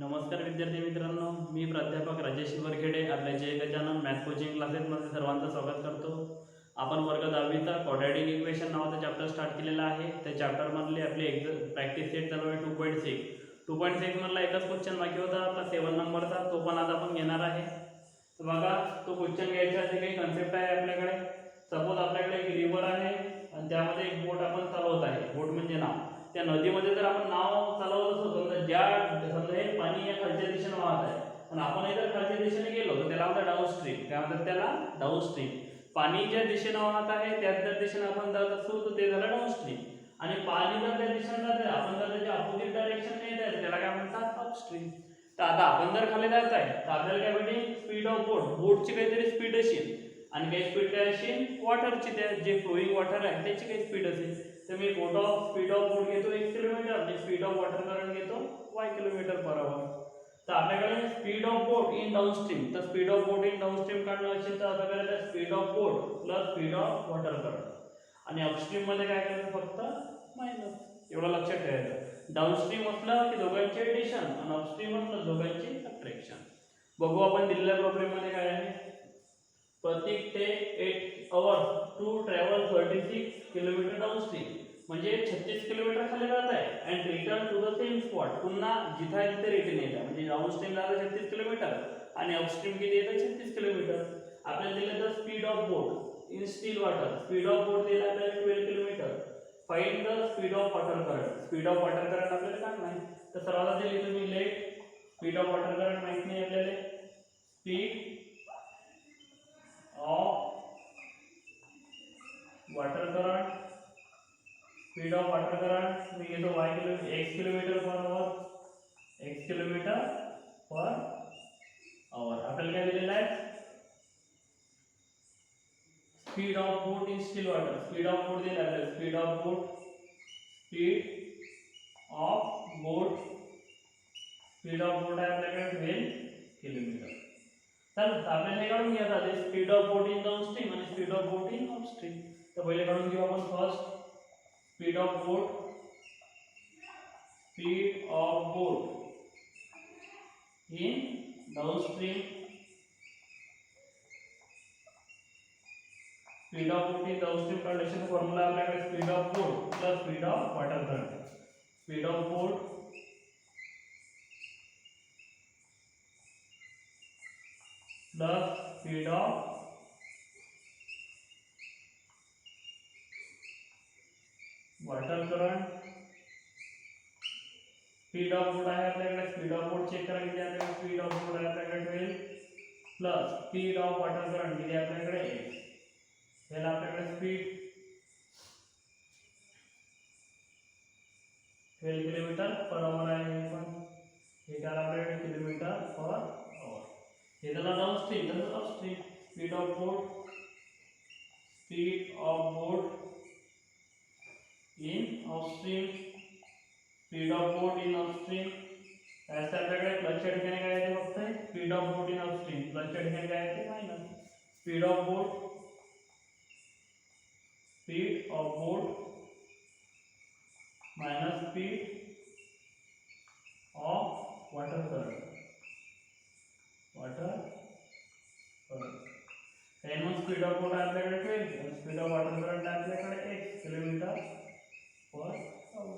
नमस्कार विद्यार्थी मित्रांनो, मी प्राध्यापक राजेश वरखेडे आपल्या जय गजानन मॅथ कोचिंग क्लासेसमध्ये सर्वांचं स्वागत करतो. आपण वर्ग 10वीचा क्वाड्रॅटिक इक्वेशन नावाचा चॅप्टर स्टार्ट केलेला आहे. त्या चॅप्टरमधली आपली प्रॅक्टिस सेट चालू आहे 2.6. 2.6 मधला एकच क्वेश्चन बाकी होता आपला 7 नंबरचा, तो पण आज आपण घेणार आहे. तर बघा, तो क्वेश्चन घ्यायच्यासाठी काही कन्सेप्ट आहे आपल्याकडे. सपोज आपल्याकडे एक रिव्हर आहे आणि त्यामध्ये एक बोट आपण चालवत आहे. बोट म्हणजे नाव. त्या नदीमध्ये जर आपण नाव चालवत असतो तर समजा हे पाणी या खालच्या दिशेने वाहत आहे आणि आपण इतर खालच्या दिशेने गेलो तर त्याला म्हणतात डाऊनस्ट्रीम. काय म्हणतात त्याला? डाऊनस्ट्रीम. पाणी ज्या दिशेने वाहत आहे त्याच जर दिशेने आपण जात असू तर ते झालं डाऊनस्ट्रीम. आणि पाणी जर त्या दिशेने जात आहे, आपण जर त्याच्या अपोजिट डायरेक्शनने येत आहे त्याला काय म्हणतात? अपस्ट्रीम. तर आता आपण जर खाली जात आहे तर आपल्याला काय भेटेल? स्पीड ऑफ बोट. बोटची काहीतरी स्पीड असेल आणि काही स्पीड काय असेल? वॉटरची, त्या जे फ्लोईंग वॉटर आहे त्याची काही स्पीड असेल. तर मी स्पीड ऑफ बोट घेतो 1 किलोमीटर आणि स्पीड ऑफ वॉटर करंट घेतो y किलोमीटर पर आवर. तर आपल्याकडे speed of boat in downstream, तर speed of boat in downstream काढणं असेल तर आता करायचं speed of boat plus speed of water current आणि अपस्ट्रीम मध्ये काय करायचं? फक्त मायनस. एवढं लक्षात ठेवायचं. डाऊनस्ट्रीम असलं की दोघांची एडिशन आणि अपस्ट्रीम असलं दोघांची सबट्रॅक्शन. बघू आपण दिलेल्या प्रॉब्लेम मध्ये काय आहे. प्रतीक take 8 hours to travel 36 kilometre downstream, म्हणजे 36 किलोमीटर खाली जात आहे and return to the same spot. पुन्हा जिथे आहे तिथे रिटर्न येतं. म्हणजे डाऊनस्ट्रीम झालं 36 किलोमीटर आणि अपस्ट्रीम किती येतं? 36 किलोमीटर. आपल्याला दिलं the speed of boat in still water. Speed of boat दिला आपल्याला 12 kilometre. Find the speed of water current. Speed of water current आपल्याला काय माहिती? तर सर्वात दिली तुम्ही लेट. स्पीड ऑफ वॉटर करंट माहिती नाही आपल्याला. Speed of water current, speed of water current मी घेतो x kilometre per hour, x kilometre per hour. आपल्याला काय दिलेलं आहे? Speed of boat in still water. Speed of boat दिलेला आहे. Speed of boat, speed of boat, speed of boat आहे आपल्याकडे 12 किलोमीटर. चल आपल्याला हे काढून घ्या आता speed of boat in downstream आणि speed of boat in upstream. तर पहिले काढून घेऊ आपण first speed of boat. Speed of boat in downstream. Speed of boat in downstream काढण्याचा फॉर्म्युला आपल्याकडे speed of boat plus speed of water current. Speed of boat plus speed of water current. Speed of boat आहे आपल्याकडे. Speed of boat check करा किती आपल्याकडे. Speed of boat आहे आपल्याकडे 12 plus speed of water current किती आपल्याकडे 8. याला आपल्याकडे स्पीड 12 किलोमीटर पर आवर आहे. पण हे काय आपल्याकडे किलोमीटर पर आवर. हे झालं डाऊनस्ट्रीम. तर upstream speed of boat, speed of boat in upstream, speed of boat in upstream. त्याच्या आपल्याकडे प्लसच्या ठिकाणी काय येते? फक्त speed of boat in upstream. प्लसच्या ठिकाणी काय येते? Minus. Speed of boat, speed of boat minus speed of water current. Water current. मग स्पीड ऑफ बोट आपल्याकडे 12 आणि स्पीड ऑफ वॉटर करंट आपल्याकडे 8 किलोमीटर पर आवर.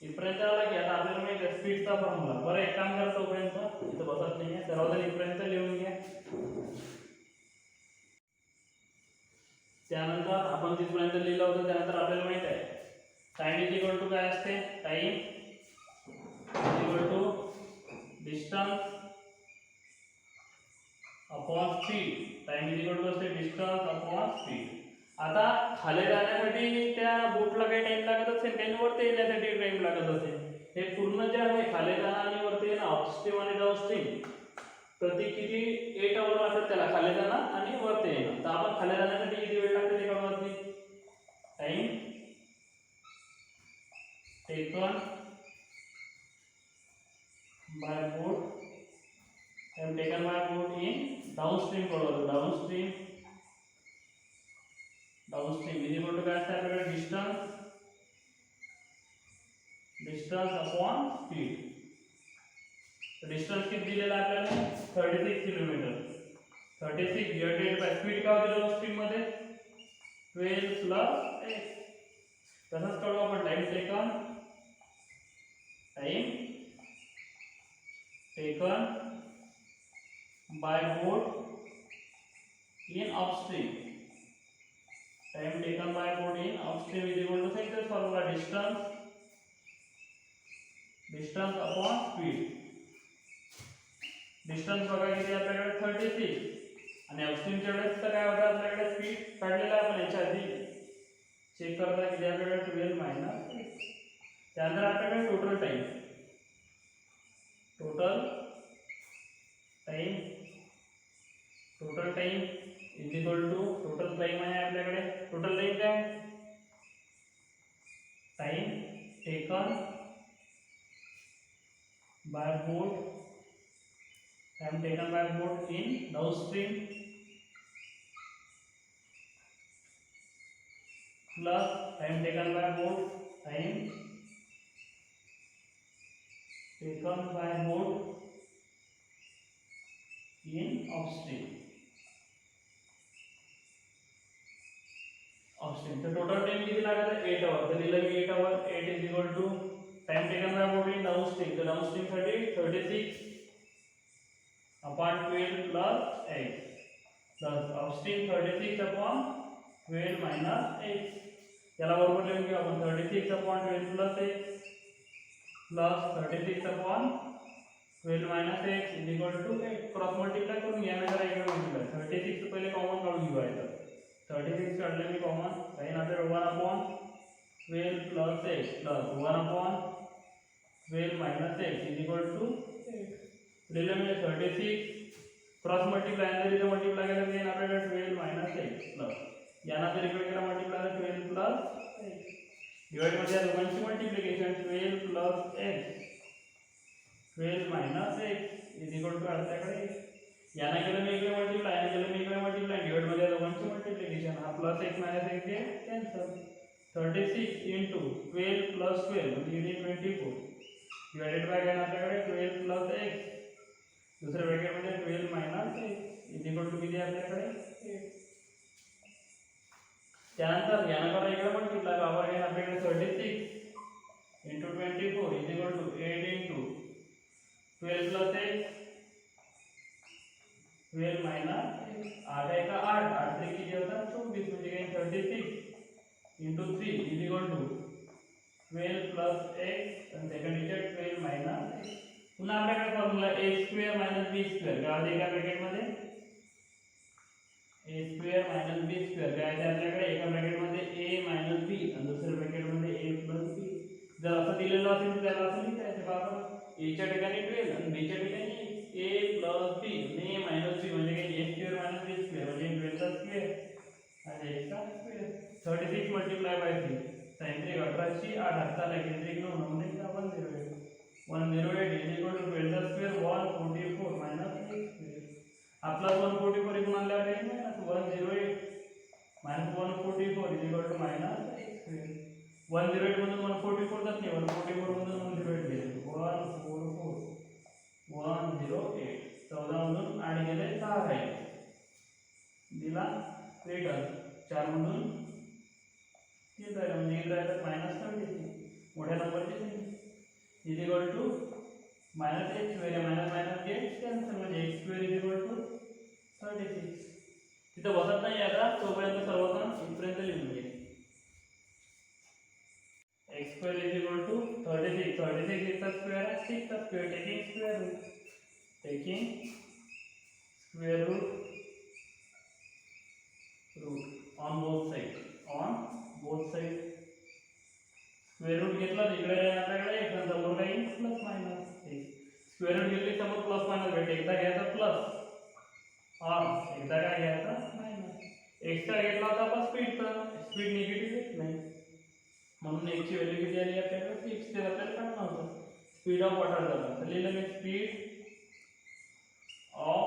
इथपर्यंत आला की आता आपल्याला माहिती आहे स्पीडचा फॉर्म्युला. बरं, एक काम करतो तोपर्यंत इथं बसत नाही आहे, सर्वात इथपर्यंत लिहून घ्या. त्यानंतर आपण तिथपर्यंत लिहिलं होतं. त्यानंतर आपल्याला माहित आहे टाइम इज इक्वल टू काय असते? Time is equal to distance upon speed. Time is equal to असते डिस्टन्स अपॉन स्पीड. आता खाली जाण्यासाठी त्या बोटला काही टाइम लागत असेल, काही वरती येण्यासाठी टाइम लागत असेल. हे पूर्ण जे आहे खाली जाणं आणि वरती येणं, अपस्ट्रीम आणि डाऊनस्ट्रीम, प्रति किती 8 आवर लागतात त्याला खाली जाणं आणि वरती येणं. तर आपण खाली जाण्यासाठी किती वेळ लागतो ते काढून time taken by boat, time taken by boat in downstream. कळवलं downstream. Downstream is equal to काय असते आपल्याकडे? Distance upon speed. डिस्टन्स किती दिलेला आहे आपल्याला 36 किलोमीटर. 36 डिवाइडेड बाय स्पीड काय दिलेलं स्ट्रिंग मध्ये 12 प्लस x. तसंच करू आपण time taken by boat in upstream. Time taken by boat in upstream is equal to say this formula distance upon speed. Distance बघा किती आपल्याकडे 36 आणि upstream च्या वेळेस तर काय होतं आपल्याकडे स्पीड काढलेला आहे आपण याच्या आधी चेक करता किती आपल्याकडे 12 मायनस त्यानंतर आपल्याकडे total time is equal to total time आहे आपल्याकडे. टोटल टाइम काय time taken by boat in downstream plus time taken by boat in upstream. So total time किती लागत आहे 8 आवर. तर लिहिलं मी 8 आवर 8 is equal to time taken by boat in downstream. तर downstream साठी 36 upon 12 plus x plus upstream 36 upon 12 minus x. याला बरोबर लिहून घेऊ आपण 36 upon 12 plus x plus 36 upon 12 minus x is equal to 8. Cross multiply करून घ्या ना जरा इकडे मल्टिप्लाय 36 पहिले कॉमन काढून घेऊया. 36 काढले मी कॉमन राहील आपल्याला 1 upon 12 plus x plus 1 upon 12 minus x is equal to 8. लिहिलं मी 36 क्रॉस मल्टिप्लाय नंतर इथे मल्टिप्लाय केलं तर आपल्याला 12 minus x प्लस यानंतर इकडे केला मल्टिप्लाय 12 plus x डिवाइड मध्ये दोघांची multiplication 12 plus x 12 minus x is equal to आपल्याकडे याने केलं मी इकडे मल्टिप्लाय याने केलं मी इकडे मल्टिप्लाय डिवाइड मध्ये दोघांची मल्टिप्लिकेशन हा प्लस x मायनस x हे कॅन्सल 36 into 12 plus 12 म्हणजे 24 डिवाइडेड बाय काय आपल्याकडे 12 plus x दुसऱ्या ब्रॅकेट मध्ये 12 minus x is equal to किती आपल्याकडे 8. त्यानंतर याने करा इकडे मल्टिप्लाय बाबा हे आपल्याकडे 36 into 24 is equal to 8 into 12 plus x 12 minus 8 है का 8 8 से किती होतात 24 म्हणजे काय 36 into 3 is equal to 12 plus x and second digit 12 minus x. पुन्हा आपल्याकडे formula a square minus b square काय होते एका ब्रॅकेट मध्ये a square minus b square काय आहे आपल्याकडे एका ब्रॅकेट मध्ये a minus b आणि दुसऱ्या ब्रॅकेट मध्ये a plus b. जर असं दिलेलं असेल तर त्याला असं लिहायचं बाबा a च्या ठिकाणी 12 आणि b च्या ठिकाणी a plus b आणि a minus b म्हणजे काय a square minus b square म्हणजे 12 चा स्क्वेअर आणि x चा स्क्वेअर 36 मल्टिप्लाय बाय 3 sin 3 18 8 हाताला केंद्रिक 9 म्हणजे 108 108 is equal to 12 चा स्क्वेअर 144 minus x square. आपला 144 इकडून आणल्यावर काय minus 108 minus 144 is equal to minus x square. 108 मधून 144 जात नाही 144 मधून 108 गेले 144 108 14 मधून 8 गेले 6 राहिले दिला रिटर्न 4 मधून 3 राहिला म्हणजे इकडे राहिला -33 मोठ्या नंबरचे is equal to minus x square minus minus get cancel म्हणजे x square is equal to 36. तिथे बसत नाही आता तोपर्यंत सर्वजण इथपर्यंत लिहून घे x square is equal to 36 36 is the square and 6 the square taking square root on both sides square root घेतला इकडे आपल्याकडे x आणि समोर काही प्लस मायनस स्क्वेअर रूट घेतली समोर प्लस मायनस भेटते एकदा घ्यायचा प्लस और एकदा काय घ्यायचा मायनस एक्स्ट्रा घेतला होता आपण स्पीड निगेटिव्ह येत नाही म्हणून x ची व्हॅल्यू किती आली आपल्याकडे 6 ते आपल्याला काढणं होतं स्पीड ऑफ वॉटर झाला तर लिहिलं मी स्पीड ऑफ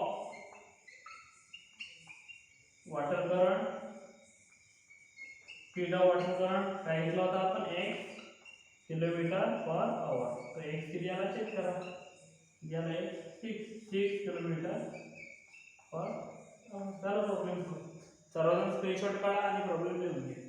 वॉटर करंट काय घेतला होता आपण x किलोमीटर पर आवर तर x किती आला चेक करा याला एक 6 किलोमीटर फॉर सर्व प्रॉब्लेम सर्वजण स्क्रीनशॉट काढा आणि प्रॉब्लेम लिहून घ्या.